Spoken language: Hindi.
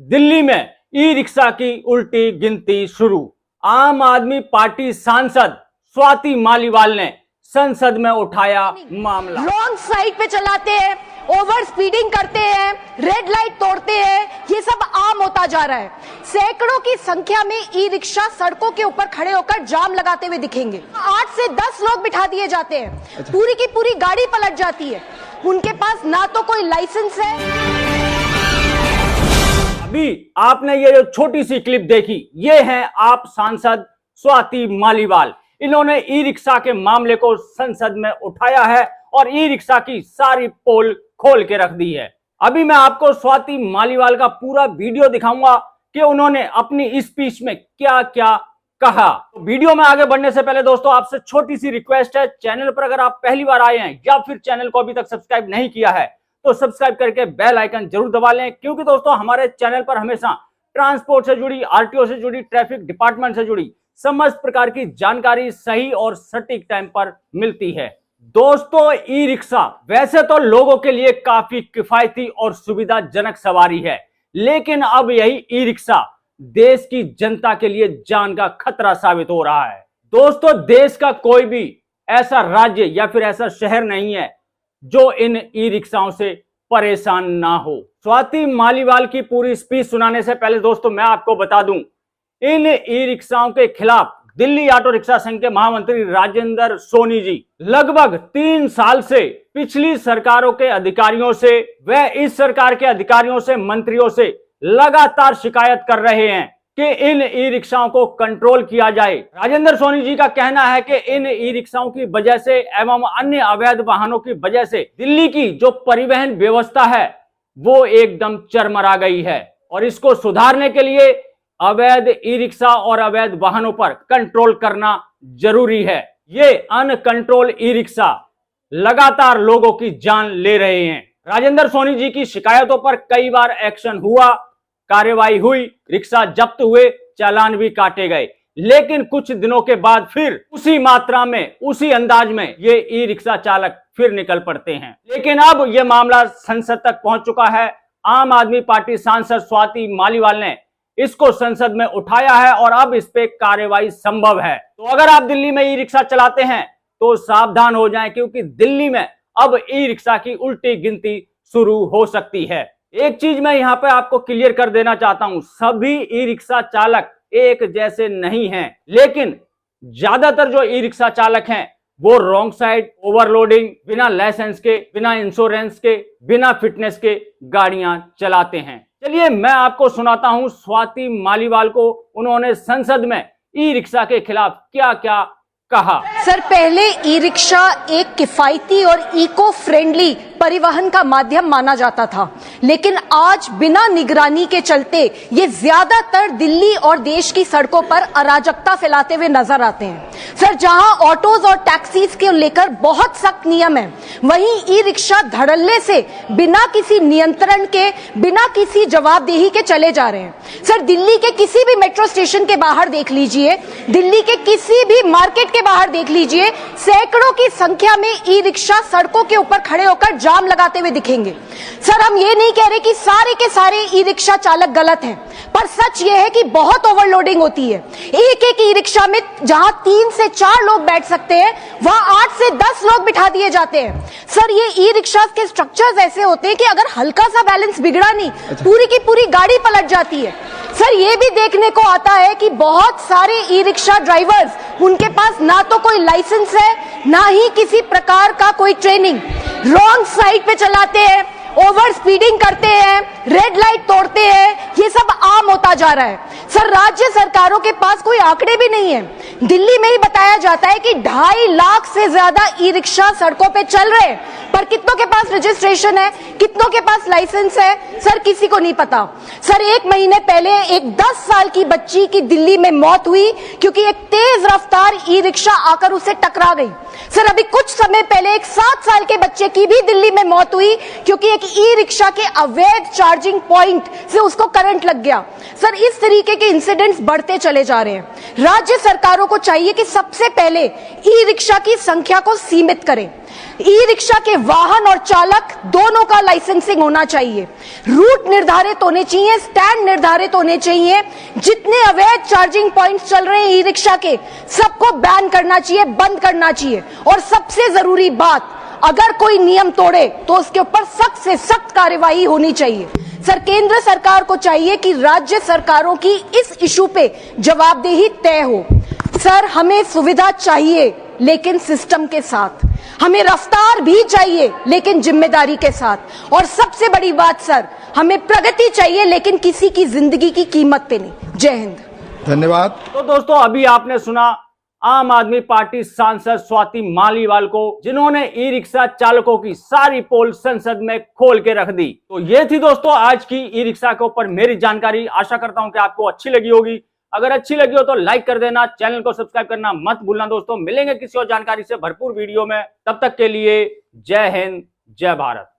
दिल्ली में ई रिक्शा की उल्टी गिनती शुरू। आम आदमी पार्टी सांसद स्वाति मालीवाल ने संसद में उठाया मामला। रॉन्ग साइड पे चलाते हैं, ओवर स्पीडिंग करते हैं, रेड लाइट तोड़ते हैं, ये सब आम होता जा रहा है। सैकड़ों की संख्या में ई रिक्शा सड़कों के ऊपर खड़े होकर जाम लगाते हुए दिखेंगे। 8 से 10 लोग बिठा दिए जाते हैं, पूरी की पूरी गाड़ी पलट जाती है। उनके पास ना तो कोई लाइसेंस है। अभी आपने ये जो छोटी सी क्लिप देखी, ये है आप सांसद स्वाति मालीवाल। इन्होंने ई रिक्शा के मामले को संसद में उठाया है और ई रिक्शा की सारी पोल खोल के रख दी है। अभी मैं आपको स्वाति मालीवाल का पूरा वीडियो दिखाऊंगा कि उन्होंने अपनी स्पीच में क्या क्या कहा। तो वीडियो में आगे बढ़ने से पहले दोस्तों आपसे छोटी सी रिक्वेस्ट है, चैनल पर अगर आप पहली बार आए हैं या फिर चैनल को अभी तक सब्सक्राइब नहीं किया है तो सब्सक्राइब करके बेल आइकन जरूर दबा लें, क्योंकि दोस्तों हमारे चैनल पर हमेशा ट्रांसपोर्ट से जुड़ी, आरटीओ से जुड़ी, ट्रैफिक डिपार्टमेंट से जुड़ी समस्त प्रकार की जानकारी सही और सटीक टाइम पर मिलती है। दोस्तों ई रिक्शा वैसे तो लोगों के लिए काफी किफायती और सुविधाजनक सवारी है, लेकिन अब यही ई रिक्शा देश की जनता के लिए जान का खतरा साबित हो रहा है। दोस्तों देश का कोई भी ऐसा राज्य या फिर ऐसा शहर नहीं है जो इन ई रिक्शाओं से परेशान ना हो। स्वाति मालीवाल की पूरी स्पीच सुनाने से पहले दोस्तों मैं आपको बता दूं, इन ई रिक्शाओं के खिलाफ दिल्ली ऑटो रिक्शा संघ के महामंत्री राजेंद्र सोनी जी लगभग 3 साल से पिछली सरकारों के अधिकारियों से व इस सरकार के अधिकारियों से, मंत्रियों से लगातार शिकायत कर रहे हैं कि इन ई रिक्शाओं को कंट्रोल किया जाए। राजेंद्र सोनी जी का कहना है कि इन ई रिक्शाओं की वजह से एवं अन्य अवैध वाहनों की वजह से दिल्ली की जो परिवहन व्यवस्था है वो एकदम चरमरा गई है और इसको सुधारने के लिए अवैध ई रिक्शा और अवैध वाहनों पर कंट्रोल करना जरूरी है। ये अनकंट्रोल ई रिक्शा लगातार लोगों की जान ले रहे हैं। राजेंद्र सोनी जी की शिकायतों पर कई बार एक्शन हुआ, कार्रवाई हुई, रिक्शा जब्त हुए, चालान भी काटे गए, लेकिन कुछ दिनों के बाद फिर उसी मात्रा में, उसी अंदाज में ये ई रिक्शा चालक फिर निकल पड़ते हैं। लेकिन अब ये मामला संसद तक पहुंच चुका है। आम आदमी पार्टी सांसद स्वाति मालीवाल ने इसको संसद में उठाया है और अब इस पे कार्रवाई संभव है। तो अगर आप दिल्ली में ई रिक्शा चलाते हैं तो सावधान हो जाएं, क्योंकि दिल्ली में अब ई रिक्शा की उल्टी गिनती शुरू हो सकती है। एक चीज मैं यहाँ पे आपको क्लियर कर देना चाहता हूं, सभी ई रिक्शा चालक एक जैसे नहीं हैं, लेकिन ज्यादातर जो ई रिक्शा चालक हैं वो रॉन्ग साइड, ओवरलोडिंग, बिना लाइसेंस के, बिना इंश्योरेंस के, बिना फिटनेस के गाड़ियां चलाते हैं। चलिए मैं आपको सुनाता हूं स्वाति मालीवाल को उन्होंने संसद में ई रिक्शा के खिलाफ क्या क्या कहा। सर पहले ई रिक्शा एक किफायती और इको फ्रेंडली परिवहन का माध्यम माना जाता था, लेकिन आज बिना निगरानी के चलते ये ज्यादातर दिल्ली और देश की सड़कों पर अराजकता फैलाते हुए नजर आते हैं। सर जहां ऑटोज और टैक्सीज के लेकर बहुत सख्त नियम है, वहीं ई रिक्शा धड़ल्ले से बिना किसी नियंत्रण के, बिना किसी जवाबदेही के चले जा रहे हैं। सर दिल्ली के किसी भी मेट्रो स्टेशन के बाहर देख लीजिए, दिल्ली के किसी भी मार्केट के बाहर देख लीजिए, सैकड़ों की संख्या में ई रिक्शा सड़कों के ऊपर खड़े होकर जाम लगाते हुए दिखेंगे। सर हम ये नहीं कह रहे कि सारे के सारे ई रिक्शा चालक गलत हैं, पर सच ये है कि बहुत ओवरलोडिंग होती है। एक एक ई रिक्शा में जहां 3 से 4 लोग बैठ सकते हैं, वहां 8 से 10 लोग बिठा दिए जाते हैं। सर ये ई रिक्शा के स्ट्रक्चर्स ऐसे होते हैं कि अगर हल्का सा बैलेंस बिगड़ा नहीं, पूरी की पूरी गाड़ी पलट जाती है। सर ये भी देखने को आता है कि बहुत सारे ई रिक्शा ड्राइवर्स, उनके पास ना तो कोई लाइसेंस है, ना ही किसी प्रकार का कोई ट्रेनिंग, रॉन्ग साइड पे चलाते हैं, ओवर स्पीडिंग करते हैं, रेड लाइट तोड़ते हैं, ये सब आम होता जा रहा है। सर राज्य सरकारों के पास कोई आंकड़े भी नहीं है। दिल्ली में ही बताया जाता है कि 2.5 लाख से ज्यादा ई रिक्शा सड़कों पे चल रहे हैं, पर कितनों के पास रजिस्ट्रेशन है, कितनों के पास लाइसेंस है, सर किसी को नहीं पता। सर 1 महीने पहले एक 10 साल की बच्ची की दिल्ली में मौत हुई क्योंकि एक तेज रफ्तार ई रिक्शा आकर उसे टकरा गई। सर अभी कुछ समय पहले एक 7 साल के बच्चे की भी दिल्ली में मौत हुई क्योंकि एक ई रिक्शा के अवैध चार्जिंग पॉइंट से उसको करंट लग गया। सर इस तरीके के इंसिडेंट्स बढ़ते चले जा रहे हैं। राज्य सरकारों को चाहिए कि सबसे पहले ई रिक्शा की संख्या को सीमित करें। ई रिक्शा के वाहन और चालक दोनों का लाइसेंसिंग होना चाहिए, रूट निर्धारित होने चाहिए, स्टैंड निर्धारित होने चाहिए। जितने अवैध चार्जिंग पॉइंट्स चल रहे हैं ई रिक्शा के, सबको बैन करना चाहिए, बंद करना चाहिए। और सबसे जरूरी बात, अगर कोई नियम तोड़े तो उसके ऊपर सख्त से सख्त कार्यवाही होनी चाहिए। सर, केंद्र सरकार को चाहिए कि राज्य सरकारों की इस इशू पे जवाबदेही तय हो। सर, हमें सुविधा चाहिए लेकिन सिस्टम के साथ, हमें रफ्तार भी चाहिए लेकिन जिम्मेदारी के साथ, और सबसे बड़ी बात सर, हमें प्रगति चाहिए लेकिन किसी की जिंदगी की कीमत पे नहीं। जय हिंद। धन्यवाद। तो दोस्तों, अभी आपने सुना आम आदमी पार्टी सांसद स्वाति मालीवाल को, जिन्होंने ई रिक्शा चालकों की सारी पोल संसद में खोल के रख दी। तो ये थी दोस्तों आज की ई रिक्शा के ऊपर मेरी जानकारी। आशा करता हूं कि आपको अच्छी लगी होगी। अगर अच्छी लगी हो तो लाइक कर देना, चैनल को सब्सक्राइब करना मत भूलना। दोस्तों, मिलेंगे किसी और जानकारी से भरपूर वीडियो में। तब तक के लिए जय हिंद, जय भारत।